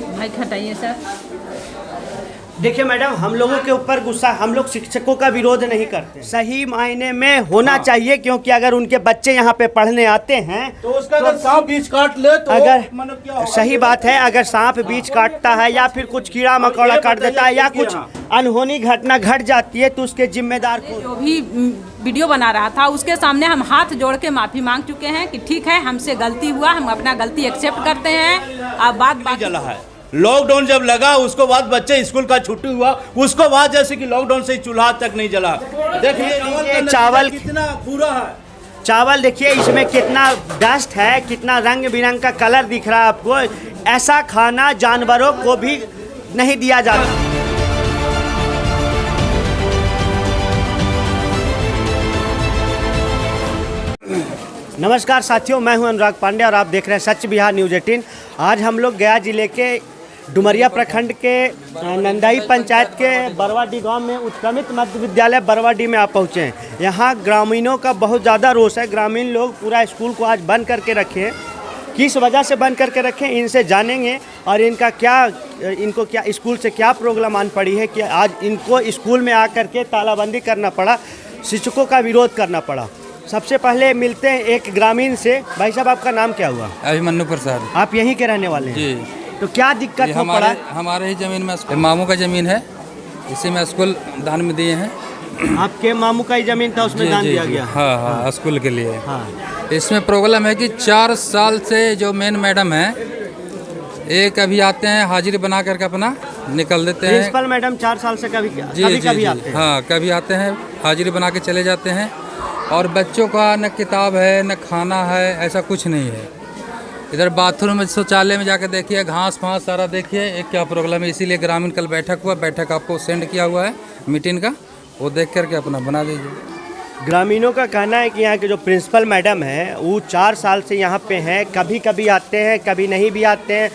भाई हटाइए सर। देखिए मैडम, हम लोगों के ऊपर गुस्सा, हम लोग शिक्षकों का विरोध नहीं करते, सही मायने में होना चाहिए, क्योंकि अगर उनके बच्चे यहाँ पे पढ़ने आते हैं तो उसका अगर सांप बीच काट ले तो अगर मतलब क्या होगा? सही बात है, अगर सांप बीच काटता है या फिर कुछ कीड़ा मकोड़ा काट देता है या कुछ अनहोनी घटना घट जाती है तो उसके जिम्मेदार को। जो भी वीडियो बना रहा था उसके सामने हम हाथ जोड़ के माफ़ी मांग चुके हैं कि ठीक है, हमसे गलती हुआ, हम अपना गलती एक्सेप्ट करते हैं। अब बात जला है। लॉकडाउन जब लगा उसको बाद बच्चे स्कूल का छुट्टी हुआ, उसको बाद जैसे कि लॉकडाउन से चूल्हा तक नहीं जला। देखिए चावल कितना बुरा है, चावल देखिए इसमें कितना डस्ट है, कितना रंग बिरंग का कलर दिख रहा है आपको। ऐसा खाना जानवरों को भी नहीं दिया जाता। नमस्कार साथियों, मैं हूं अनुराग पांडे और आप देख रहे हैं सच बिहार न्यूज़ 18। आज हम लोग गया जिले के डुमरिया प्रखंड के नंदाई पंचायत के बरवाडी गांव में उत्क्रमित मध्य विद्यालय बरवाडी में आप पहुंचे हैं। यहां ग्रामीणों का बहुत ज़्यादा रोष है। ग्रामीण लोग पूरा स्कूल को आज बंद करके रखे हैं। किस वजह से बंद करके रखे हैं इनसे जानेंगे और इनको क्या स्कूल से क्या प्रॉब्लम आन पड़ी है कि आज इनको स्कूल में आकर के तालाबंदी करना पड़ा, शिक्षकों का विरोध करना पड़ा। सबसे पहले मिलते हैं एक ग्रामीण से। भाई साहब, आपका नाम क्या हुआ? अभिमन्यु प्रसाद। आप यहीं के रहने वाले हैं जी। तो क्या दिक्कत हो पड़ा? हमारे ही जमीन में मामू का जमीन है, इसी में स्कूल दान में दिए हैं। आपके मामू का ही जमीन था, उसमें दान दिया गया? हाँ, स्कूल के लिए। हाँ। इसमें प्रॉब्लम है कि 4 साल से जो मेन मैडम है, एक अभी आते हैं हाजिरी बना करके अपना निकल देते हैं। प्रिंसिपल मैडम 4 साल से कभी आते हैं? हाँ, कभी आते हैं, हाजिरी बना के चले जाते हैं। और बच्चों का न किताब है न खाना है, ऐसा कुछ नहीं है। इधर बाथरूम में, शौचालय में जाकर देखिए, घास फांस सारा देखिए, एक क्या प्रॉब्लम है। इसीलिए ग्रामीण कल बैठक आपको सेंड किया हुआ है मीटिंग का, वो देख करके अपना बना दीजिए। ग्रामीणों का कहना है कि यहाँ के जो प्रिंसिपल मैडम है वो 4 साल से यहाँ पे हैं, कभी कभी आते हैं, कभी नहीं भी आते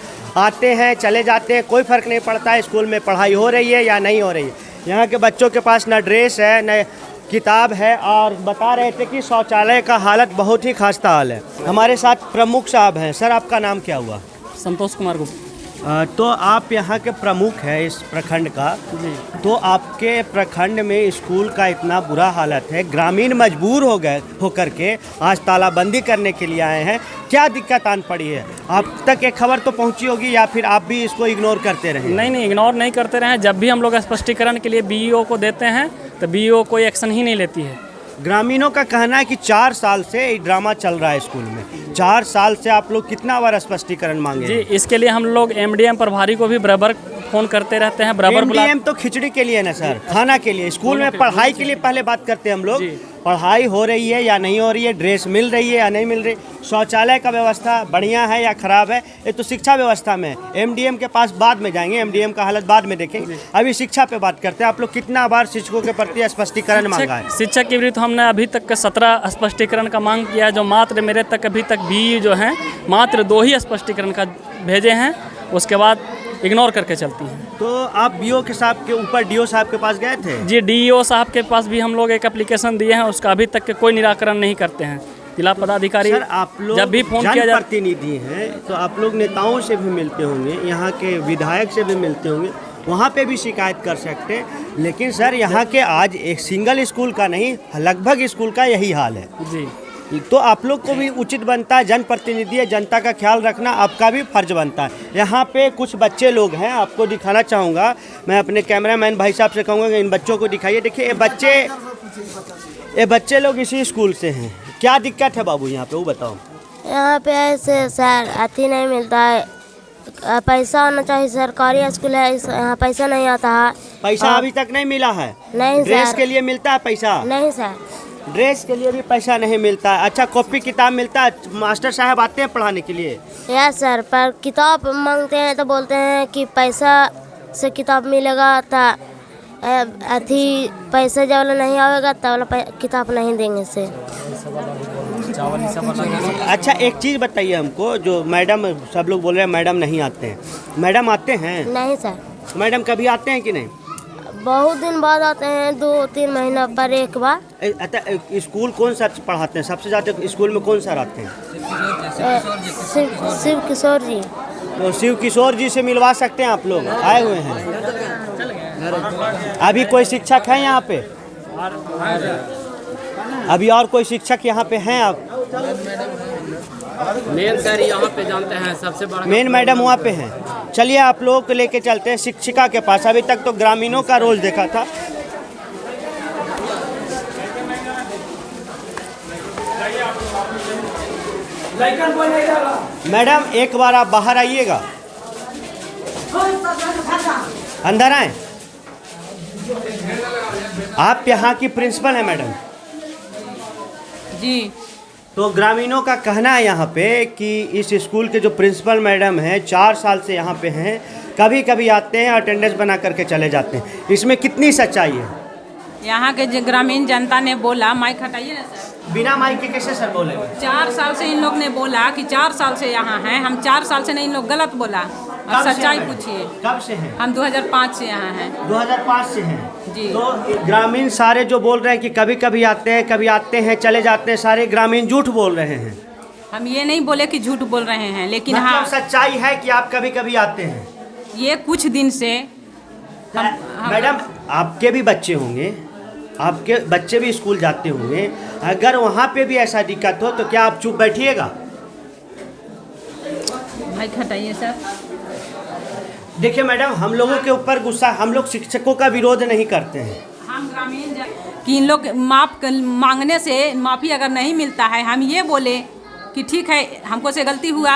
हैं चले जाते हैं, कोई फ़र्क नहीं पड़ता है स्कूल में पढ़ाई हो रही है या नहीं हो रही है। यहाँ के बच्चों के पास न ड्रेस है न किताब है और बता रहे थे कि शौचालय का हालत बहुत ही खास्ता हाल है। हमारे साथ प्रमुख साहब हैं। सर, आपका नाम क्या हुआ? संतोष कुमार गुप्ता। तो आप यहाँ के प्रमुख हैं इस प्रखंड का जी। तो आपके प्रखंड में स्कूल का इतना बुरा हालत है, ग्रामीण मजबूर हो गए होकर के आज तालाबंदी करने के लिए आए हैं। क्या दिक्कत आन पड़ी है? आप तक एक खबर तो पहुँची होगी या फिर आप भी इसको इग्नोर करते रहे? नहीं, इग्नोर नहीं करते रहे। जब भी हम लोग स्पष्टीकरण के लिए बीईओ को देते हैं तो बीईओ कोई एक्शन ही नहीं लेती है। ग्रामीणों का कहना है कि 4 साल से ये ड्रामा चल रहा है स्कूल में। 4 साल से आप लोग कितना बार स्पष्टीकरण मांगे? जी, इसके लिए हम लोग एमडीएम प्रभारी को भी बराबर फोन करते रहते हैं, बराबर एमडीएम तो खिचड़ी के लिए ना सर, खाना के लिए। स्कूल में पढ़ाई के लिए पहले बात करते हैं हम लोग, पढ़ाई हो रही है या नहीं हो रही है, ड्रेस मिल रही है या नहीं मिल रही, शौचालय का व्यवस्था बढ़िया है या खराब है, ये तो शिक्षा व्यवस्था में। एमडीएम के पास बाद में जाएंगे, एमडीएम का हालत बाद में देखेंगे, अभी शिक्षा पे बात करते हैं। आप लोग कितना बार शिक्षकों के प्रति स्पष्टीकरण मांगा है? शिक्षक के विरुद्ध हमने अभी तक 17 स्पष्टीकरण का मांग किया है, जो मात्र मेरे तक अभी तक बीई जो हैं मात्र 2 ही स्पष्टीकरण का भेजे हैं, उसके बाद इग्नोर करके चलती हैं। तो आप बीओ के साहब के ऊपर डीओ साहब के पास गए थे? जी, डीईओ साहब के पास भी हम लोग एक एप्लीकेशन दिए हैं, उसका अभी तक के कोई निराकरण नहीं करते हैं। जिला पदाधिकारी सर, आप लोग जब भी फोन किया जाए, प्रतिनिधि हैं तो आप लोग नेताओं से भी मिलते होंगे, यहाँ के विधायक से भी मिलते होंगे, वहाँ पे भी शिकायत कर सकते हैं। लेकिन सर, यहाँ के आज एक सिंगल स्कूल का नहीं, लगभग स्कूल का यही हाल है जी। तो आप लोग को भी उचित बनता है, जनप्रतिनिधि है, जनता का ख्याल रखना आपका भी फर्ज बनता है। यहाँ पे कुछ बच्चे लोग हैं, आपको दिखाना चाहूँगा। मैं अपने कैमरामैन भाई साहब से कहूँगा कि इन बच्चों को दिखाइए। देखिए, ये बच्चे लोग इसी स्कूल से हैं। क्या दिक्कत है बाबू यहाँ पे, वो बताओ। यहाँ पे ऐसे सर अति नहीं मिलता है, पैसा होना चाहिए। सरकारी स्कूल है, यहाँ पैसा नहीं आता है। पैसा अभी तक नहीं मिला है? नहीं ड्रेस सर। के लिए मिलता है पैसा? नहीं सर, ड्रेस के लिए भी पैसा नहीं मिलता है। अच्छा, कॉपी किताब मिलता है? मास्टर साहब आते हैं पढ़ाने के लिए? यस सर, पर किताब मांगते हैं तो बोलते हैं कि पैसा से किताब मिलेगा, तो अथी पैसा जब नहीं आएगा तब किताब नहीं देंगे से। अच्छा, एक चीज़ बताइए हमको, जो मैडम सब लोग बोल रहे हैं मैडम नहीं आते हैं, मैडम आते हैं? नहीं सर। मैडम कभी आते हैं कि नहीं? बहुत दिन बाद आते हैं, 2-3 महीना पर एक बार। अच्छा, स्कूल कौन सा पढ़ाते हैं सबसे ज़्यादा? स्कूल में कौन सा आते हैं? शिव किशोर जी। तो शिव किशोर जी से मिलवा सकते हैं आप लोग, आए हुए हैं। अभी कोई शिक्षक है यहाँ पे? अभी और कोई शिक्षक यहाँ पे हैं आप? मेन सर यहाँ पे जानते हैं सबसे बड़ा मेन मैडम वहाँ पे हैं। चलिए आप लोगों को लेके चलते हैं शिक्षिका के पास। अभी तक तो ग्रामीणों का रोल देखा था। मैडम एक बार आप बाहर आइएगा, अंदर आए। आप यहाँ की प्रिंसिपल हैं मैडम? जी। तो ग्रामीणों का कहना है यहाँ पे कि इस स्कूल के जो प्रिंसिपल मैडम हैं 4 साल से यहाँ पे हैं, कभी कभी आते हैं अटेंडेंस बना करके चले जाते हैं, इसमें कितनी सच्चाई है? यहाँ के जो ग्रामीण जनता ने बोला, माइक हटाइए ना सर। बिना माइक के कैसे सर बोलेंगे? 4 साल से इन लोग ने बोला कि 4 साल से यहाँ हैं, हम 4 साल से नहीं, इन लोग गलत बोला। और सच्चाई पूछिए। कब से हैं? हम 2005 से यहाँ हैं। 2005 से हैं जी। तो ग्रामीण सारे जो बोल रहे हैं कि कभी कभी आते हैं, कभी आते हैं चले जाते हैं, सारे ग्रामीण झूठ बोल रहे हैं। हम ये नहीं बोले कि झूठ बोल रहे हैं, लेकिन मतलब हाँ सच्चाई है कि आप कभी कभी आते हैं। ये कुछ दिन से मैडम आपके भी बच्चे होंगे, आपके बच्चे भी स्कूल जाते होंगे, अगर वहाँ पे भी ऐसा दिक्कत हो तो क्या आप चुप बैठिएगा? माइक हटाइए सर। देखिए मैडम, हम लोगों के ऊपर गुस्सा, हम लोग शिक्षकों का विरोध नहीं करते हैं। हम ग्रामीण कि इन लोग मांगने से माफ़ी अगर नहीं मिलता है, हम ये बोले कि ठीक है हमको से गलती हुआ,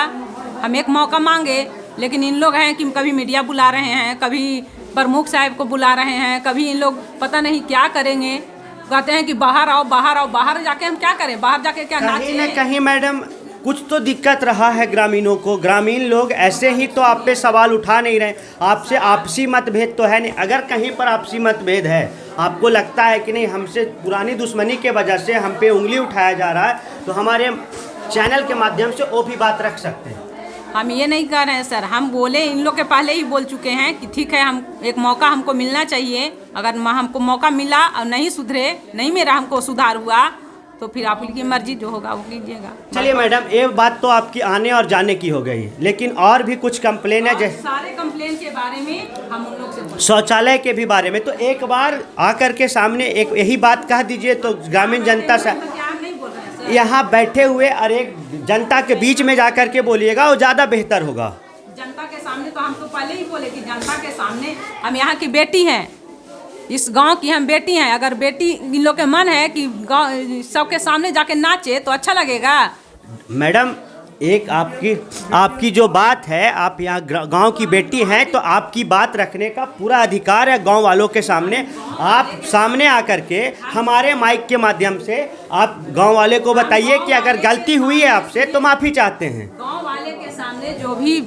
हम एक मौका मांगे, लेकिन इन लोग हैं कि कभी मीडिया बुला रहे हैं, कभी प्रमुख साहब को बुला रहे हैं, कभी इन लोग पता नहीं क्या करेंगे, कहते हैं कि बाहर आओ बाहर आओ। बाहर जाके हम क्या करें? बाहर जाके क्या कहीं नाचें? न कहीं मैडम कुछ तो दिक्कत रहा है ग्रामीणों को। ग्रामीण लोग ऐसे ही तो आप पे सवाल उठा नहीं रहे, आपसे आपसी मतभेद तो है नहीं। अगर कहीं पर आपसी मतभेद है, आपको लगता है कि नहीं हमसे पुरानी दुश्मनी के वजह से हम पे उंगली उठाया जा रहा है, तो हमारे चैनल के माध्यम से वो भी बात रख सकते हैं। हम ये नहीं कर रहे हैं सर, हम बोले, इन लोग के पहले ही बोल चुके हैं कि ठीक है हम एक मौका हमको मिलना चाहिए। अगर हमको मौका मिला और नहीं सुधरे, नहीं मेरा हमको सुधार हुआ, तो फिर आपकी मर्जी जो होगा वो कीजिएगा। चलिए मैडम, ये बात तो आपकी आने और जाने की हो गई, लेकिन और भी कुछ कंप्लेन है जैसे सारे कंप्लेन के बारे में हम उन लोग से शौचालय के भी बारे में। तो एक बार आकर के सामने एक यही बात कह दीजिए तो ग्रामीण जनता से नहीं बोल रहे हैं सर। यहाँ बैठे हुए और एक जनता के बीच में जा कर के बोलिएगा, वो ज़्यादा बेहतर होगा। जनता के सामने तो हम तो पहले ही बोले कि जनता के सामने हम यहाँ की बेटी हैं, इस गांव की हम बेटी हैं। अगर बेटी इन लोग के मन है कि गांव सबके सामने जाके नाचे तो अच्छा लगेगा। मैडम एक आपकी जो बात है, आप यहाँ गांव की बेटी हैं, तो आपकी बात रखने का पूरा अधिकार है गांव वालों के सामने। आप सामने आकर के हमारे माइक के माध्यम से आप गांव वाले को बताइए कि अगर गलती हुई है आपसे तो माफ़ी चाहते हैं। गांव वाले के सामने जो भी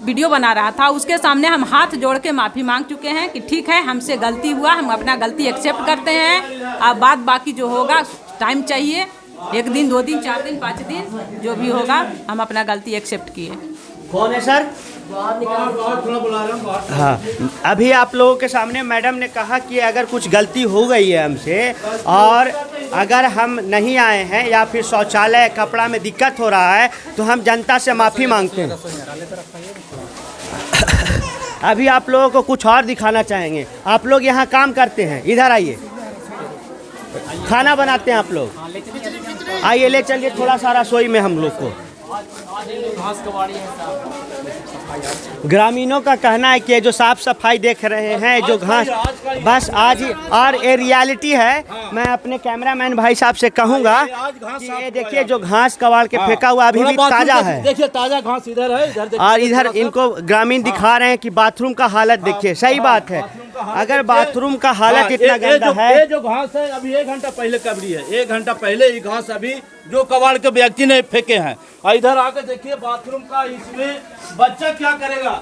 वीडियो बना रहा था उसके सामने हम हाथ जोड़ के माफ़ी मांग चुके हैं कि ठीक है हमसे गलती हुआ, हम अपना गलती एक्सेप्ट करते हैं। अब बात बाकी जो होगा, टाइम चाहिए, 1 दिन 2 दिन 4 दिन 5 दिन जो भी होगा, हम अपना गलती एक्सेप्ट किए। कौन है सर? हाँ, अभी आप लोगों के सामने मैडम ने कहा कि अगर कुछ गलती हो गई है हमसे और अगर हम नहीं आए हैं या फिर शौचालय कपड़ा में दिक्कत हो रहा है तो हम जनता से माफ़ी मांगते हैं। अभी आप लोगों को कुछ और दिखाना चाहेंगे। आप लोग यहाँ काम करते हैं, इधर आइए, खाना बनाते हैं आप लोग, आइए ले चलिए थोड़ा सा रसोई में हम लोग को। ग्रामीणों का कहना है कि जो साफ सफाई देख रहे हैं, जो घास, बस आज ही, और ये रियलिटी है। मैं अपने कैमरामैन भाई साहब से कहूँगा कि ये देखिए जो घास कबाड़ के फेंका हुआ अभी भी ताज़ा है। देखिए ताज़ा घास इधर है, और इधर इनको ग्रामीण दिखा रहे हैं कि बाथरूम का हालत देखिए। सही बात है, अगर बाथरूम का हालत इतना गंदा है। ये जो घास है अभी 1 घंटा पहले कबड़ी है, 1 घंटा पहले ये घास अभी जो कबाड़ के व्यक्ति ने फेंके हैं। और इधर आके देखिए बाथरूम का, इसमें बच्चा क्या करेगा?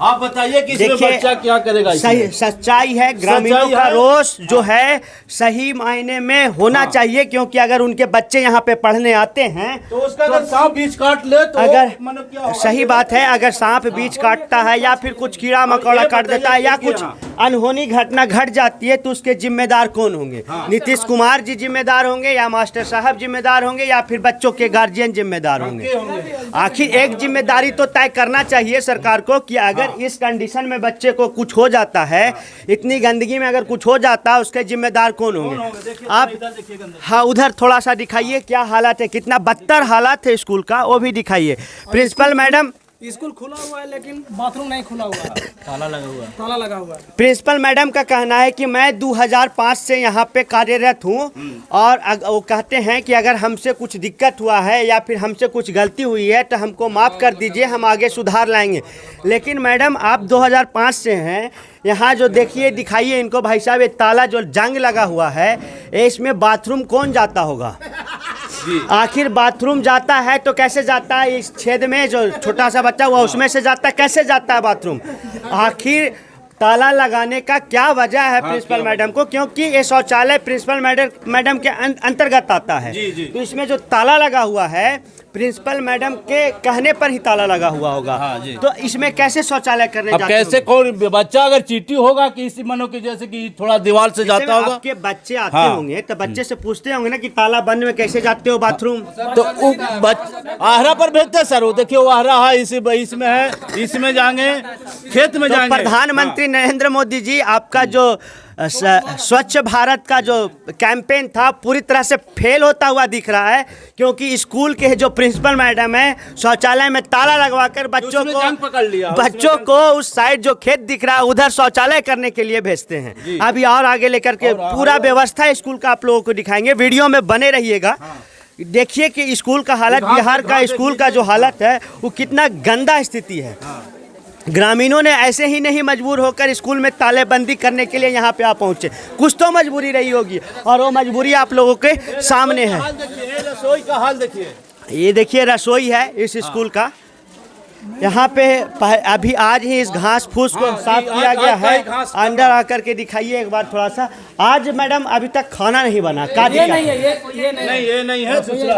आप बताइए कि इसमें बच्चा क्या करेगा? सही सच्चाई है, ग्रामीणों का रोष जो है सही मायने में होना चाहिए, क्योंकि अगर उनके बच्चे यहाँ पे पढ़ने आते हैं तो उसका अगर सांप बीच काट ले तो अगर मतलब क्या होगा? सही बात है, अगर सांप बीच काटता है या फिर कुछ कीड़ा मकोड़ा काट देता है या कुछ अनहोनी घटना घट जाती है तो उसके जिम्मेदार कौन होंगे? नीतीश कुमार जी जिम्मेदार होंगे या मास्टर साहब जिम्मेदार होंगे या फिर बच्चों के गार्जियन जिम्मेदार होंगे? आखिर एक जिम्मेदारी तो तय करना चाहिए सरकार को कि अगर इस कंडीशन में बच्चे को कुछ हो जाता है, इतनी गंदगी में अगर कुछ हो जाता है, उसके जिम्मेदार कौन होंगे? आप हाँ उधर थोड़ा सा दिखाइए क्या हालत है, कितना बदतर हालात है स्कूल का, वो भी दिखाइए। प्रिंसिपल मैडम, स्कूल खुला हुआ है लेकिन बाथरूम नहीं खुला हुआ है, ताला लगा हुआ है। प्रिंसिपल मैडम का कहना है कि मैं 2005 से यहाँ पे कार्यरत हूँ और वो कहते हैं कि अगर हमसे कुछ दिक्कत हुआ है या फिर हमसे कुछ गलती हुई है तो हमको माफ़ कर दीजिए, हम आगे सुधार लाएंगे। लेकिन मैडम आप 2005 से हैं, यहाँ जो देखिए दिखाइए इनको भाई साहब, ये ताला जो जंग लगा हुआ है, इसमें बाथरूम कौन जाता होगा? आखिर बाथरूम जाता है तो कैसे जाता है? इस छेद में जो छोटा सा बच्चा हुआ उसमें से जाता है, कैसे जाता है बाथरूम? आखिर ताला लगाने का क्या वजह है प्रिंसिपल मैडम को? क्योंकि ये शौचालय प्रिंसिपल मैडम के अंतर्गत आता है। तो इसमें जो ताला लगा हुआ है प्रिंसिपल मैडम के कहने पर ही ताला लगा हुआ होगा। तो इसमें कैसे शौचालय करने जाते कैसे होंगे? कौन बच्चा अगर चींटी होगा कि इसी मनो की जैसे कि थोड़ा दीवार से जाता होगा, आपके बच्चे आते होंगे तो बच्चे से पूछते होंगे ना कि ताला बंद में कैसे जाते हो बाथरूम? तो आहरा पर भेजते सर, वो देखिए वो आहरा है इसमें है, इसमें जाएंगे खेत में जाएंगे। प्रधानमंत्री नरेंद्र मोदी जी, आपका जो स्वच्छ भारत का जो कैंपेन था पूरी तरह से फेल होता हुआ दिख रहा है, क्योंकि स्कूल के जो प्रिंसिपल मैडम है शौचालय में ताला लगवाकर बच्चों को उस साइड जो खेत दिख रहा है उधर शौचालय करने के लिए भेजते हैं। अभी और आगे लेकर के पूरा व्यवस्था स्कूल का आप लोगों को दिखाएंगे, वीडियो में बने रहिएगा। देखिए कि स्कूल का हालत, बिहार का स्कूल का जो हालत है वो कितना गंदा स्थिति है। ग्रामीणों ने ऐसे ही नहीं मजबूर होकर स्कूल में तालेबंदी करने के लिए यहाँ पे आ पहुँचे, कुछ तो मजबूरी रही होगी और वो मजबूरी आप लोगों के सामने है। रसोई का हाल देखिए, ये देखिए रसोई है इस स्कूल का। यहाँ पे अभी आज ही इस घास फूस को साफ किया गया है। अंदर आकर के दिखाइए एक बार थोड़ा सा। आज मैडम अभी तक खाना नहीं बना, ये नहीं है दूसरा।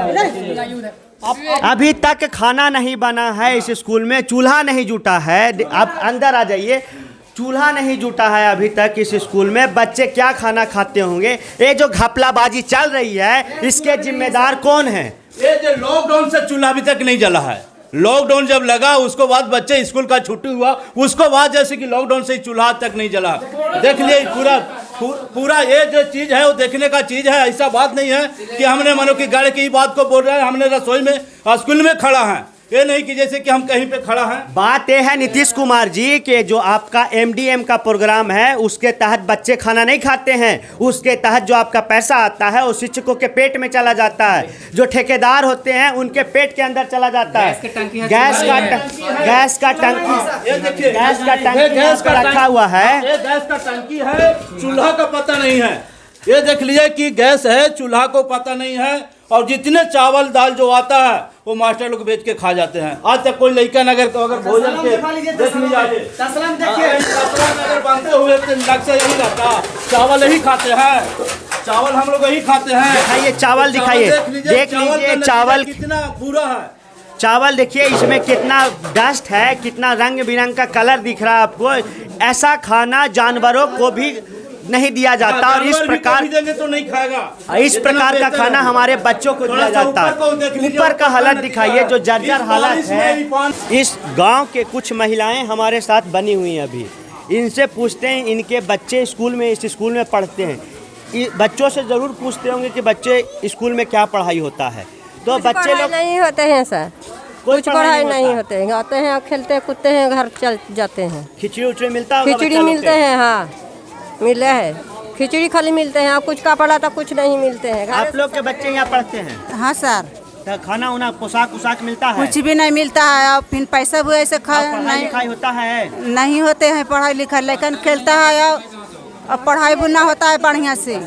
अभी तक खाना नहीं बना है इस स्कूल में, चूल्हा नहीं जुटा है। आप अंदर आ जाइए, चूल्हा नहीं जुटा है अभी तक इस स्कूल में। बच्चे क्या खाना खाते होंगे? ये जो घपलाबाजी चल रही है इसके जिम्मेदार कौन है? ये जो लॉकडाउन से चूल्हा अभी तक नहीं जला है, लॉकडाउन जब लगा उसको बाद बच्चे स्कूल का छुट्टी हुआ, उसको बाद जैसे कि लॉकडाउन से चूल्हा तक नहीं जला। देख लिए पूरा ये जो चीज़ है वो देखने का चीज़ है। ऐसा बात नहीं है कि हमने मानो कि गाड़ी की बात को बोल रहे हैं, हमने रसोई में स्कूल में खड़ा है, ये नहीं कि जैसे कि हम कहीं पे खड़ा हैं। बात यह है नीतीश कुमार जी के जो आपका MDM का प्रोग्राम है उसके तहत बच्चे खाना नहीं खाते हैं। उसके तहत जो आपका पैसा आता है वो शिक्षकों के पेट में चला जाता है, जो ठेकेदार होते हैं उनके पेट के अंदर चला जाता है। गैस का टंकी रखा हुआ है, ये गैस का टंकी है, चूल्हा का पता नहीं है। ये देख लीजिए कि गैस है, चूल्हा को पता नहीं है। और जितने चावल दाल जो आता है वो मास्टर लोग बेच के खा जाते हैं। आज तक कोई लड़का अगर भोजन के देख लीजिए बनते हुए लक्ष्य यही रहता, चावल यही खाते हैं, चावल हम लोग यही खाते हैं। दिखाइए चावल, दिखाइए, देख लीजिए चावल कितना बुरा है। चावल देखिए इसमें कितना डस्ट है, कितना रंग बिरंग का कलर दिख रहा है आपको। ऐसा खाना जानवरों को भी नहीं दिया जाता और इस प्रकार देंगे तो नहीं खाएगा। इस प्रकार का खाना हमारे बच्चों को दिया जाता है। ऊपर का हालत दिखाइए जो जर्जर हालत है। इस गांव के कुछ महिलाएं हमारे साथ बनी हुई हैं अभी, इनसे पूछते हैं, इनके बच्चे स्कूल में इस स्कूल में पढ़ते हैं, बच्चों से ज़रूर पूछते होंगे कि बच्चे स्कूल में क्या पढ़ाई होता है। तो बच्चे लोग नहीं होते हैं सर, कुछ पढ़ाई नहीं होते हैं, आते हैं खेलते कूदते हैं, घर चल जाते हैं। खिचड़ी उचड़ी मिलता होगा? खिचड़ी मिलते हैं, हाँ मिले है, खिचड़ी खाली मिलते हैं। कुछ का पढ़ा था कुछ नहीं मिलते हैं। आप लोग के बच्चे यहाँ पढ़ते हैं? हाँ सर। तो खाना उना पोशाक मिलता है? कुछ भी नहीं मिलता है और फिर पैसा भी ऐसे पढ़ाई लिखाई होता है? नहीं होते हैं पढ़ाई लिखाई, लेकिन खेलता है और पढ़ाई भी ना होता है बढ़िया से।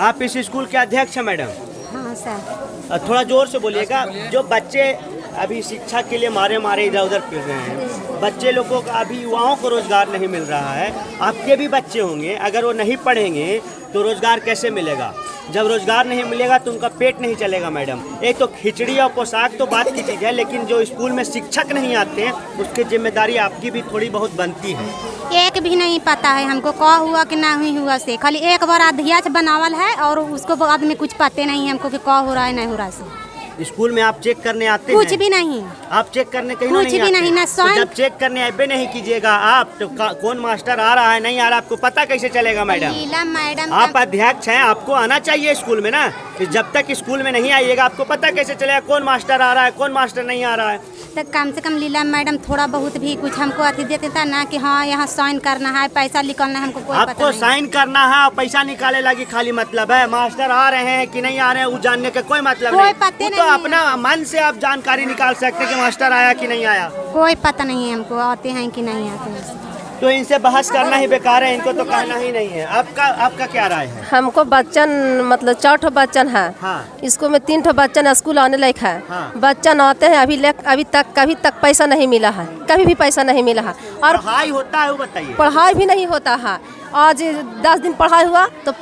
आप इस स्कूल के अध्यक्ष हैं मैडम? हाँ सर। थोड़ा जोर से बोलिएगा। जो बच्चे अभी शिक्षा के लिए मारे इधर उधर फिर रहे हैं, बच्चे लोगों का अभी युवाओं को रोजगार नहीं मिल रहा है। आपके भी बच्चे होंगे, अगर वो नहीं पढ़ेंगे तो रोजगार कैसे मिलेगा? जब रोजगार नहीं मिलेगा तो उनका पेट नहीं चलेगा मैडम। एक तो खिचड़ी और पोशाक तो बात की चीज़ है, लेकिन जो स्कूल में शिक्षक नहीं आते हैं उसकी जिम्मेदारी आपकी भी थोड़ी बहुत बनती है। एक भी नहीं पता है हमको क्या हुआ कि ना हुआ से, खाली एक बार अध्यक्ष बनावल है और उसको बाद में कुछ पते नहीं हमको कि क्या हो रहा है नहीं हो रहा है। स्कूल में आप चेक करने आते हैं? कुछ भी नहीं। आप चेक करने कहीं कुछ भी नहीं ना। तो जब चेक करने आए नहीं कीजिएगा आप तो कौन मास्टर आ रहा है नहीं आ रहा आपको पता कैसे चलेगा मैडम? लीला मैडम आप अध्यक्ष हैं, आपको आना चाहिए स्कूल में ना। जब तक स्कूल में नहीं आइएगा आपको पता कैसे चलेगा कौन मास्टर आ रहा है कौन मास्टर नहीं आ रहा है? तो कम से कम लीला मैडम थोड़ा बहुत भी कुछ हमको अति देते था ना कि हाँ यहाँ साइन करना है, पैसा निकालना है, हमको कोई पता आपको नहीं। साइन करना है और पैसा निकाले लगी खाली मतलब है। मास्टर आ रहे हैं कि नहीं आ रहे हैं वो जानने का कोई मतलब कोई नहीं। पते वो नहीं तो है। अपना मन से आप जानकारी निकाल सकते कि मास्टर आया कि नहीं आया। कोई पता नहीं है हमको आते हैं कि नहीं आते हैं। तो इनसे बहस करना ही बेकार है, इनको तो कहना ही नहीं है। आपका क्या राय है? हमको बच्चन मतलब 4 बच्चन है। हाँ। इसको में 3 बच्चन स्कूल आने लायक है। हाँ। बच्चन आते हैं अभी तक कभी तक पैसा नहीं मिला है, कभी भी पैसा नहीं मिला है। और पढ़ाई होता है वो बताइए? पढ़ाई भी नहीं होता है। आज 10 दिन पढ़ाई हुआ तो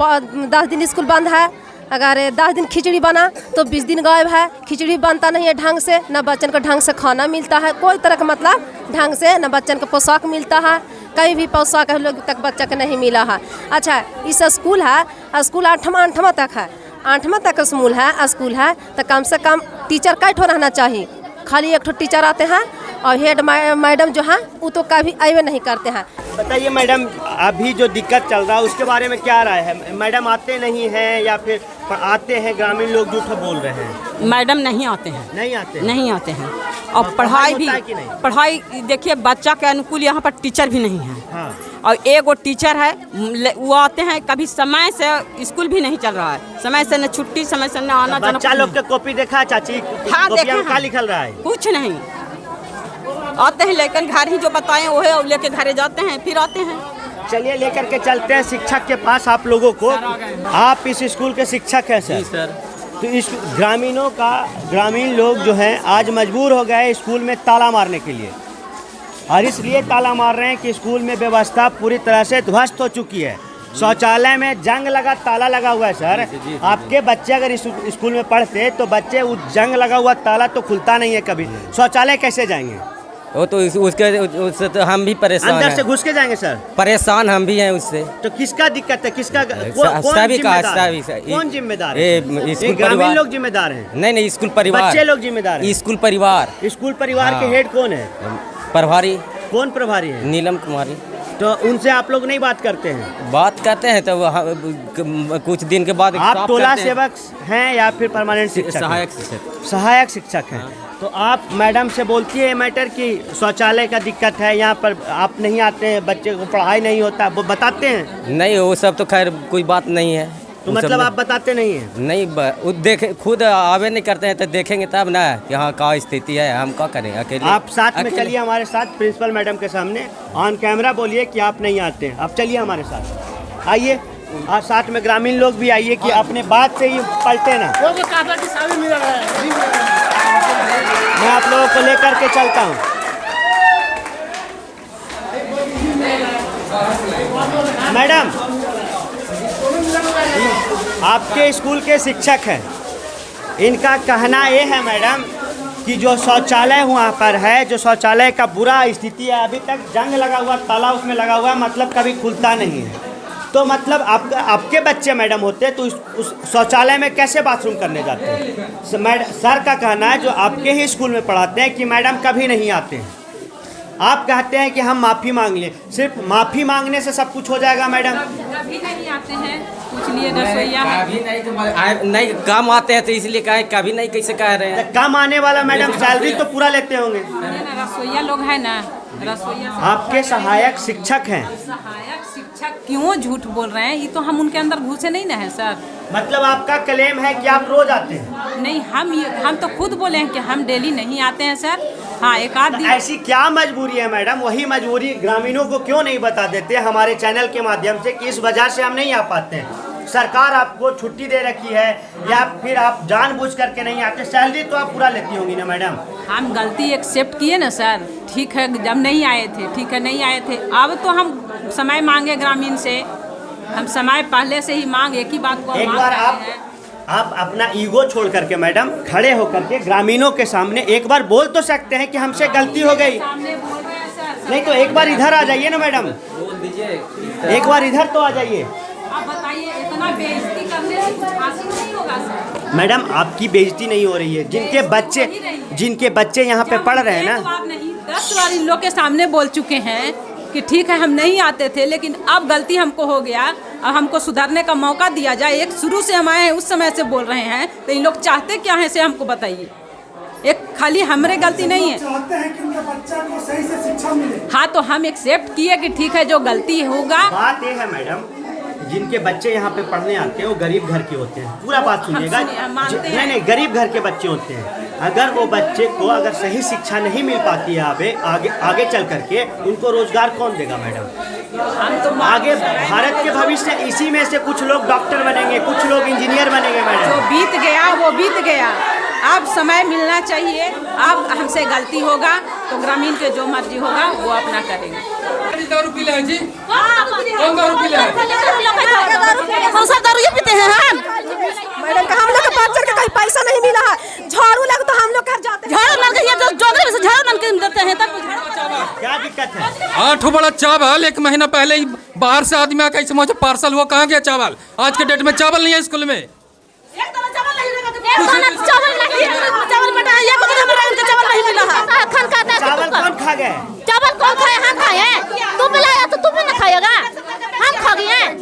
10 दिन स्कूल बंद है। अगर 10 दिन खिचड़ी बना तो 20 दिन गायब है। खिचड़ी बनता नहीं है ढंग से, न बच्चन को ढंग से खाना मिलता है, कोई तरह का मतलब ढंग से, न बच्चन को पोशाक मिलता है, कहीं भी पोशाक लोग तक बच्चा को नहीं मिला है। अच्छा इस स्कूल है, स्कूल 8वां तक है, 8वां तक स्कूल है तो कम से कम टीचर कई ठो रहना चाहिए। खाली एक ठो टीचर आते हैं और हेड मैडम जो है वो तो कभी आए नहीं करते हैं। बताइए मैडम, अभी जो दिक्कत चल रहा है उसके बारे में क्या राय है? मैडम आते नहीं हैं या फिर आते हैं? ग्रामीण लोग झूठ बोल रहे हैं। मैडम नहीं आते हैं। नहीं आते हैं। और पढ़ाई भी, होता है कि नहीं? पढ़ाई देखिए बच्चा के अनुकूल यहाँ पर टीचर भी नहीं है। हाँ। और एक वो टीचर है वो आते हैं, कभी समय से स्कूल भी नहीं चल रहा है, समय से न छुट्टी, समय से न आना जाना। बच्चा लोग के कॉपी देखा है चाची? हाँ कॉपियाँ में देखे क्या हैं। लिखल रहा है? कुछ नहीं, आते हैं लेकिन घर ही जो बताएं वो है, और लेके घरे जाते हैं फिर आते हैं। चलिए लेकर के चलते हैं शिक्षक के पास आप लोगों को। आप इस स्कूल के शिक्षक हैं सर? सर तो इस ग्रामीण लोग जो हैं आज मजबूर हो गए स्कूल में ताला मारने के लिए, और इसलिए ताला मार रहे हैं कि स्कूल में व्यवस्था पूरी तरह से ध्वस्त हो चुकी है। शौचालय में जंग लगा ताला लगा हुआ है सर। आपके बच्चे अगर इस स्कूल में पढ़ते तो बच्चे उस जंग लगा हुआ ताला तो खुलता नहीं है कभी, शौचालय कैसे जाएंगे? वो तो उससे तो हम भी परेशान अंदर हैं। से घुस के जाएंगे सर? परेशान हम भी हैं उससे। तो किसका दिक्कत है? किसका सभी का कौन जिम्मेदार है? स्कूल ग्रामीण परिवार लोग जिम्मेदार हैं? नहीं स्कूल परिवार, बच्चे लोग जिम्मेदार हैं? स्कूल परिवार। स्कूल परिवार के हेड कौन है? प्रभारी। कौन प्रभारी है? नीलम कुमारी। तो उनसे आप लोग नहीं बात करते हैं? बात करते हैं तो कुछ दिन के बाद आप टोला सेवक हैं या फिर परमानेंट शिक्षक? सहायक शिक्षक हैं। तो आप मैडम से बोलती है मैटर कि शौचालय का दिक्कत है यहाँ पर, आप नहीं आते हैं, बच्चे को पढ़ाई नहीं होता, वो बताते हैं? नहीं वो सब तो खैर कोई बात नहीं है। तो मतलब आप बताते नहीं हैं? नहीं देखे खुद आवे नहीं करते हैं तो देखेंगे तब ना कि हाँ क्या स्थिति है, हम क्या करें अकेले। आप साथ में चलिए हमारे साथ प्रिंसिपल मैडम के सामने, ऑन कैमरा बोलिए कि आप नहीं आते हैं। आप चलिए हमारे साथ, आइए। और साथ में ग्रामीण लोग भी आइए कि अपने बात से ही पलटे ना। मैं आप लोगों को लेकर के चलता हूँ। मैडम, आपके स्कूल के शिक्षक हैं, इनका कहना ये है मैडम कि जो शौचालय वहाँ पर है, जो शौचालय का बुरा स्थिति है, अभी तक जंग लगा हुआ ताला उसमें लगा हुआ है, मतलब कभी खुलता नहीं है। तो मतलब आपके बच्चे मैडम होते तो उस शौचालय में कैसे बाथरूम करने जाते हैं? सर का कहना है जो आपके ही स्कूल में पढ़ाते हैं कि मैडम कभी नहीं आते हैं। आप कहते हैं कि हम माफ़ी मांग लें, सिर्फ माफ़ी मांगने से सब कुछ हो जाएगा मैडम? कभी नहीं आते हैं, कुछ लिए रसोईया नहीं काम आते हैं तो इसलिए कहें कभी नहीं कैसे कह रहे हैं। कम आने वाला मैडम सैलरी तो पूरा लेते होंगे। रसोईया लोग हैं ना, रसोईया। आपके सहायक शिक्षक हैं? सहायक शिक्षक क्यों झूठ बोल रहे हैं? ये तो हम उनके अंदर घुसे नहीं ना है सर। मतलब आपका क्लेम है कि आप रोज आते हैं? नहीं, हम तो खुद बोले हैं कि हम डेली नहीं आते हैं सर। हाँ, एक आध दिन। ऐसी क्या मजबूरी है मैडम? वही मजबूरी ग्रामीणों को क्यों नहीं बता देते हमारे चैनल के माध्यम से कि इस वजह से हम नहीं आ पाते हैं? सरकार आपको छुट्टी दे रखी है या फिर आप जानबूझ करके नहीं आते? सैलरी तो आप पूरा लेती होंगी ना मैडम? हम गलती एक्सेप्ट किए ना सर, ठीक है, जब नहीं आए थे ठीक है नहीं आए थे, अब तो हम समय मांगे ग्रामीण से हम समय पहले से ही मांग एक ही बात को एक मांग बार रहे आप हैं। आप अपना ईगो छोड़ करके मैडम खड़े होकर के ग्रामीणों के सामने एक बार बोल तो सकते हैं कि हमसे गलती हो गई। सामने बोल रहे हैं सर। नहीं तो एक बार इधर आ जाइए ना मैडम, एक बार इधर तो आ जाइए। आप बताइए, इतना बेइज्जती करने से कुछ हासिल नहीं होगा सर। मैडम आपकी बेइज्जती नहीं हो रही है, जिनके बच्चे यहाँ पे पढ़ रहे हैं एक ना। बार नहीं 10 बार इन लोग के सामने बोल चुके हैं कि ठीक है हम नहीं आते थे, लेकिन अब गलती हमको हो गया, अब हमको सुधरने का मौका दिया जाए। एक शुरू से हम आए हैं, उस समय से बोल रहे हैं, तो इन लोग चाहते क्या है से हमको बताइए। एक खाली हमरे गलती नहीं है, चाहते हैं कि उनके बच्चा को सही से शिक्षा मिले। हाँ तो हम एक्सेप्ट किए कि ठीक है जो गलती होगा। बात ये है मैडम, जिनके बच्चे यहाँ पे पढ़ने आते हैं वो गरीब घर के होते हैं। पूरा बात सुनिएगा। हम मानते हैं। नहीं, गरीब घर के बच्चे होते हैं। अगर वो बच्चे को अगर सही शिक्षा नहीं मिल पाती है आगे चल करके, उनको रोजगार कौन देगा मैडम? हम तो आगे भारत के भविष्य इसी में से कुछ लोग डॉक्टर बनेंगे, कुछ लोग इंजीनियर बनेंगे जो मैडम। बीत गया वो बीत गया, अब समय मिलना चाहिए। अब हमसे गलती होगा तो ग्रामीण के जो मर्जी होगा वो अपना करेंगे। दारू पी ले जी, कौन दारू पी ले? हम सब दारू पीते हैं हम। मैडम का हम लोग के बच्चे का कहीं पैसा नहीं मिला है। झाड़ू लग तो हम लोग घर जाते हैं, झाड़ू लग गया तो जोगरे में से झाड़ू लग के देते हैं तब क्या दिक्कत है? 8 बड़ा चावल 1 महीना पहले ही बाहर से आदमी आकर समझ पार्सल हुआ, कहाँ गया चावल? आज के डेट में चावल नहीं है स्कूल में। चावल कौन खा गए? चावल कौन खाए? हम खाए हैं। तू पिलाया तो तू भी ना खाएगा, हम खा गए हैं।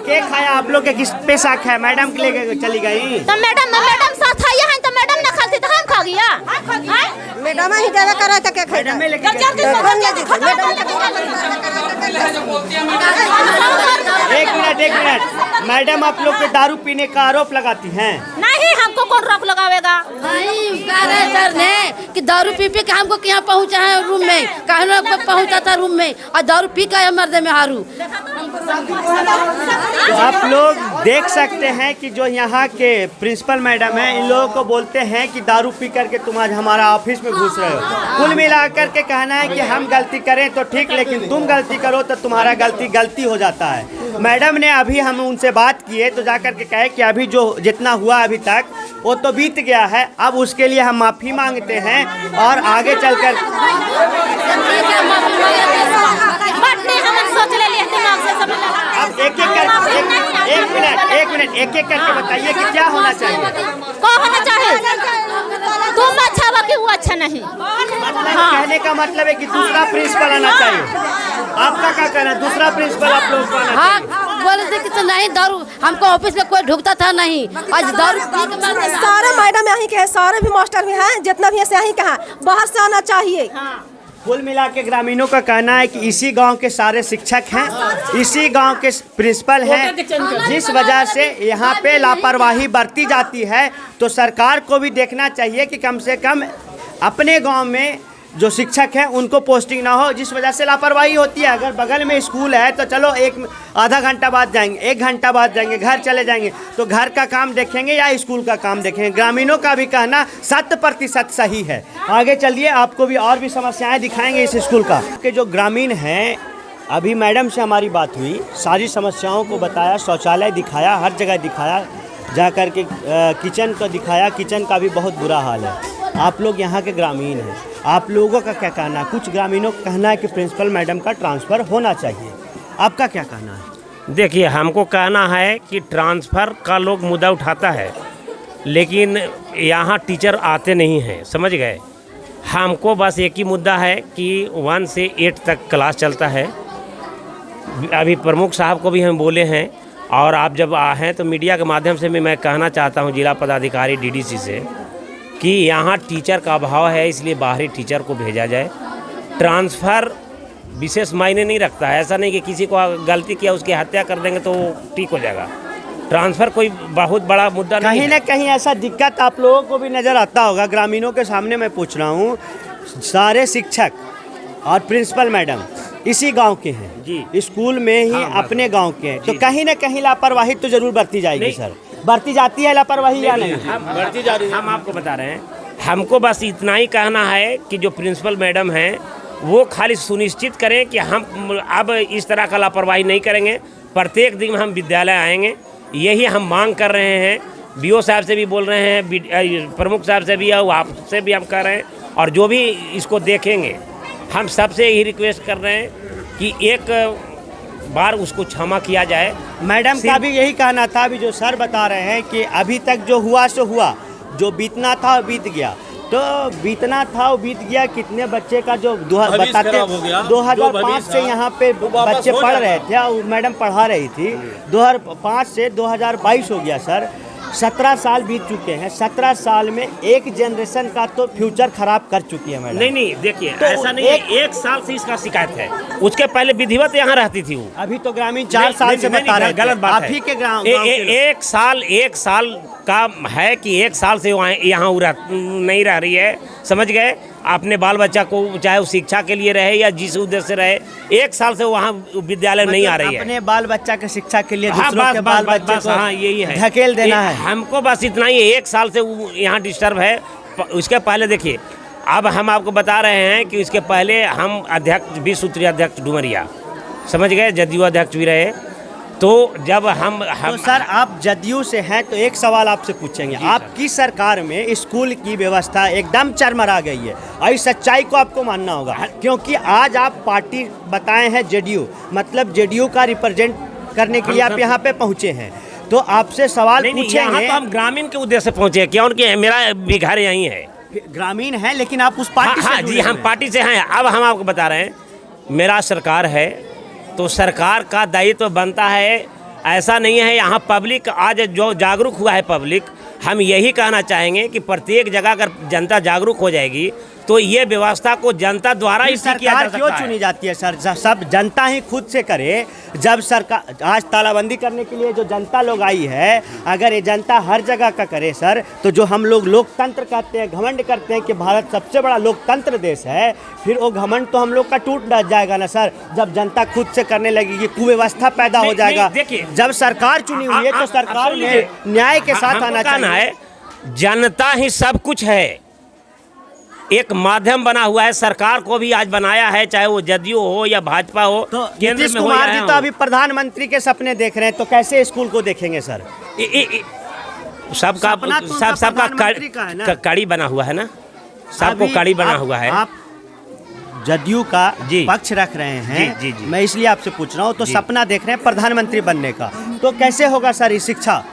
के खाया? आप लोग के किस पे शक है? मैडम के लेके चली गई तो मैडम साथ आई हैं तो मैडम ना खाती तो हम खा गया। मैडम ही ज्यादा करा था क्या मैडम में लेके एक मिनट मैडम, आप लोग पे दारू पीने का आरोप लगाती हैं। नहीं, हमको कौन रोक लगावेगा? नहीं कह रहे सर ने कि दारू पी के हमको यहाँ पहुँचा है रूम में, कहने पहुँचा था रूम में और दारू पी के मर्दे में हारू। तो आप लोग देख सकते हैं कि जो यहाँ के प्रिंसिपल मैडम हैं, इन लोगों को बोलते हैं कि दारू पी करके तुम आज हमारा ऑफिस में घुस रहे हो। कुल मिलाकर के कहना है कि हम गलती करें तो ठीक, लेकिन तुम गलती करो तो तुम्हारा गलती हो जाता है। मैडम ने अभी हम उनसे बात किए तो जाकर के कहे कि अभी जो जितना हुआ अभी तक वो तो बीत गया है, अब उसके लिए हम माफ़ी मांगते हैं और आगे चलकर अब एक एक करके बताइए कि क्या होना चाहिए। क्या होना चाहिए? तुम अच्छा हो कि वो अच्छा नहीं? मतलब कहने का मतलब है कि दूसरा प्रिंसिपल आना चाहिए। आपका क्या कहना है? दूसरा प्रिंसिपल आप लोगों को आना चाहिए। बोले थे कि नहीं दारू, हमको ऑफिस में कोई ढुकता था नहीं, आज दारू सारे मैडम यहीं के हैं, सारे भी मास्टर भी हैं, जितना भी ऐसे यहीं कहा बाहर से आना चाहिए। कुल मिला के ग्रामीणों का कहना है कि इसी गांव के सारे शिक्षक हैं, इसी गांव के प्रिंसिपल हैं, जिस वजह से यहाँ पे लापरवाही बरती जाती है। तो सरकार को भी देखना चाहिए कि कम से कम अपने गांव में जो शिक्षक हैं उनको पोस्टिंग ना हो, जिस वजह से लापरवाही होती है। अगर बगल में स्कूल है तो चलो आधा घंटा बाद जाएंगे, 1 घंटा बाद जाएंगे, घर चले जाएंगे, तो घर का काम देखेंगे या स्कूल का काम देखेंगे। ग्रामीणों का भी कहना 100% सही है। आगे चलिए, आपको भी और भी समस्याएं दिखाएंगे इस स्कूल का। कि जो ग्रामीण हैं, अभी मैडम से हमारी बात हुई, सारी समस्याओं को बताया, शौचालय दिखाया, हर जगह दिखाया, जा कर के किचन को दिखाया, किचन का भी बहुत बुरा हाल है। आप लोग यहाँ के ग्रामीण हैं, आप लोगों का क्या कहना है? कुछ ग्रामीणों का कहना है कि प्रिंसिपल मैडम का ट्रांसफ़र होना चाहिए, आपका क्या कहना है? देखिए, हमको कहना है कि ट्रांसफ़र का लोग मुद्दा उठाता है, लेकिन यहाँ टीचर आते नहीं हैं, समझ गए। हमको बस एक ही मुद्दा है कि 1 से 8 तक क्लास चलता है। अभी प्रमुख साहब को भी हम बोले हैं, और आप जब हैं तो मीडिया के माध्यम से भी मैं कहना चाहता हूँ जिला पदाधिकारी डीडीसी से कि यहाँ टीचर का अभाव है, इसलिए बाहरी टीचर को भेजा जाए। ट्रांसफ़र विशेष मायने नहीं रखता है, ऐसा नहीं कि किसी को गलती किया उसकी हत्या कर देंगे तो ठीक हो जाएगा। ट्रांसफ़र कोई बहुत बड़ा मुद्दा नहीं है। कहीं ना कहीं ऐसा दिक्कत आप लोगों को भी नज़र आता होगा। ग्रामीणों के सामने मैं पूछ रहा हूँ, सारे शिक्षक और प्रिंसिपल मैडम इसी गांव के हैं जी, स्कूल में ही अपने गांव के हैं, तो कहीं ना कहीं लापरवाही तो जरूर बरती जाएगी सर। बरती जाती है लापरवाही या नहीं? बरती जा रही है। हम आपको बता रहे हैं, हमको बस इतना ही कहना है कि जो प्रिंसिपल मैडम हैं वो खाली सुनिश्चित करें कि हम अब इस तरह का लापरवाही नहीं करेंगे। प्रत्येक दिन हम विद्यालय आएंगे, यही हम मांग कर रहे हैं। बीओ साहब से भी बोल रहे हैं, प्रमुख साहब से भी, आपसे भी हम कर रहे हैं, और जो भी इसको देखेंगे हम सबसे यही रिक्वेस्ट कर रहे हैं कि एक बार उसको क्षमा किया जाए। मैडम का भी यही कहना था, अभी जो सर बता रहे हैं कि अभी तक जो हुआ सो हुआ, जो बीतना था वो बीत गया, तो बीतना था वो बीत गया। कितने बच्चे का जो बताते 2005 से यहाँ पे बच्चे पढ़ रहे थे और मैडम पढ़ा रही थी, 2005 से 2022 हो गया सर, 17 साल बीत चुके हैं। 17 साल में एक जनरेशन का तो फ्यूचर खराब कर चुकी है मैडम। नहीं देखिए, तो ऐसा नहीं है, एक साल से इसका शिकायत है। उसके पहले विधिवत यहाँ रहती थी वो। अभी तो ग्रामीण 4 साल से बता रहे हैं। गलत बात है। आप ही के गाँव एक साल का है कि एक साल से यहाँ नहीं रह रही है, समझ गए। अपने बाल बच्चा को, चाहे वो शिक्षा के लिए रहे या जिस उद्देश्य से रहे, एक साल से वहाँ विद्यालय नहीं आ रही है। अपने बाल बच्चा के शिक्षा के लिए दूसरों के बाल बच्चे को यही है, धकेल देना है। हमको बस इतना ही, एक साल से यहाँ डिस्टर्ब है। उसके पहले देखिए, अब हम आपको बता रहे हैं कि उसके पहले हम अध्यक्ष, विश्व सूत्रीय अध्यक्ष डुमरिया, समझ गए, जदयू अध्यक्ष भी रहे। तो जब हम तो सर आप जदयू से हैं, तो एक सवाल आपसे पूछेंगे, आपकी सरकार में स्कूल की व्यवस्था एकदम चरमरा गई है, और इस सच्चाई को आपको मानना होगा, क्योंकि आज आप पार्टी बताए हैं जेडीयू, मतलब जेडीयू का रिप्रेजेंट करने के लिए आप यहाँ पे पहुँचे हैं। तो आपसे सवाल पूछेंगे। तो हम ग्रामीण के उद्देश्य से पहुँचे, क्योंकि मेरा भी घर यहीं है। ग्रामीण है, लेकिन आप उस पार्टी से जी, हम पार्टी से हैं। अब हम आपको बता रहे हैं, मेरा सरकार है, तो सरकार का दायित्व बनता है। ऐसा नहीं है, यहाँ पब्लिक आज जो जागरूक हुआ है पब्लिक, हम यही कहना चाहेंगे कि प्रत्येक जगह अगर जनता जागरूक हो जाएगी तो ये व्यवस्था को जनता द्वारा ही सरकार क्यों चुनी जाती है सर? सब जनता ही खुद से करे। जब सरकार आज तालाबंदी करने के लिए जो जनता लोग आई है, अगर ये जनता हर जगह का करे सर, तो जो हम लोग लोकतंत्र कहते हैं, घमंड करते हैं कि भारत सबसे बड़ा लोकतंत्र देश है, फिर वो घमंड तो हम लोग का टूट जाएगा ना सर। जब जनता खुद से करने लगेगी, कुव्यवस्था पैदा हो जाएगा। जब सरकार चुनी हुई है तो सरकार में न्याय के साथ आना चाहिए। जनता ही सब कुछ है, एक माध्यम बना हुआ है। सरकार को भी आज बनाया है, चाहे वो जदयू हो या भाजपा हो। तो नीतीश कुमार जी तो अभी प्रधानमंत्री के सपने देख रहे हैं, तो कैसे स्कूल को देखेंगे सर? सबका कड़ी बना हुआ है ना, सबको कड़ी बना हुआ है। आप जदयू का पक्ष रख रहे हैं, जी। मैं इसलिए आपसे पूछ रहा हूँ, तो सपना देख रहे हैं प्रधानमंत्री बनने का, तो कैसे होगा सर ये शिक्षा?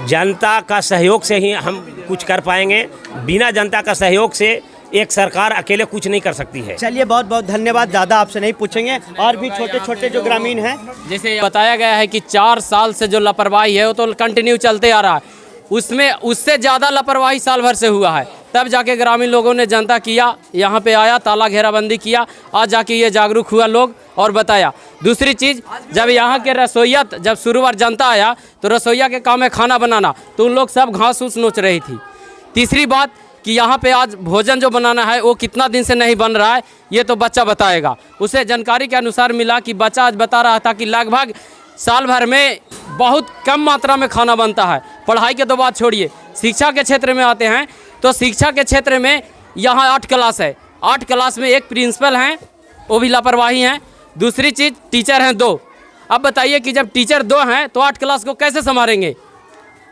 जनता का सहयोग से ही हम कुछ कर पाएंगे। बिना जनता का सहयोग से एक सरकार अकेले कुछ नहीं कर सकती है। चलिए, बहुत बहुत धन्यवाद। ज़्यादा आपसे नहीं पूछेंगे। और भी छोटे छोटे जो ग्रामीण हैं, जैसे बताया गया है कि 4 साल से जो लापरवाही है वो तो कंटिन्यू चलते आ रहा है, उसमें उससे ज़्यादा लापरवाही साल भर से हुआ है। तब जाके ग्रामीण लोगों ने जनता किया, यहाँ पे आया, ताला घेराबंदी किया, आज जाके ये जागरूक हुआ लोग और बताया। दूसरी चीज़, जब यहाँ के रसोइया, जब शुरुआत जनता आया तो रसोइया के काम है खाना बनाना, तो उन लोग सब घास फूस नोच रही थी। तीसरी बात कि यहाँ पे आज भोजन जो बनाना है वो कितना दिन से नहीं बन रहा है, ये तो बच्चा बताएगा। उसे जानकारी के अनुसार मिला कि बच्चा आज बता रहा था कि लगभग साल भर में बहुत कम मात्रा में खाना बनता है। पढ़ाई के तो बात छोड़िए, शिक्षा के क्षेत्र में आते हैं तो शिक्षा के क्षेत्र में यहाँ 8 क्लास है, 8 क्लास में एक प्रिंसिपल हैं, वो भी लापरवाही हैं। दूसरी चीज़, टीचर हैं 2। अब बताइए कि जब टीचर 2 हैं तो 8 क्लास को कैसे संभालेंगे?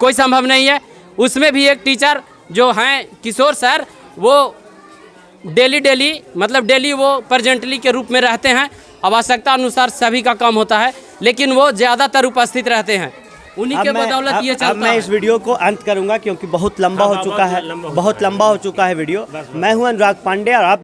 कोई संभव नहीं है। उसमें भी एक टीचर जो हैं किशोर सर, वो डेली वो प्रेजेंटली के रूप में रहते हैं, आवश्यकता अनुसार सभी का काम होता है, लेकिन वो ज़्यादातर उपस्थित रहते हैं, उन्हीं के बदौलत ये चलता है। अब मैं इस वीडियो को अंत करूंगा, क्योंकि बहुत लंबा हो चुका है, बहुत लंबा हो चुका है वीडियो। मैं हूं अनुराग पांडे और आप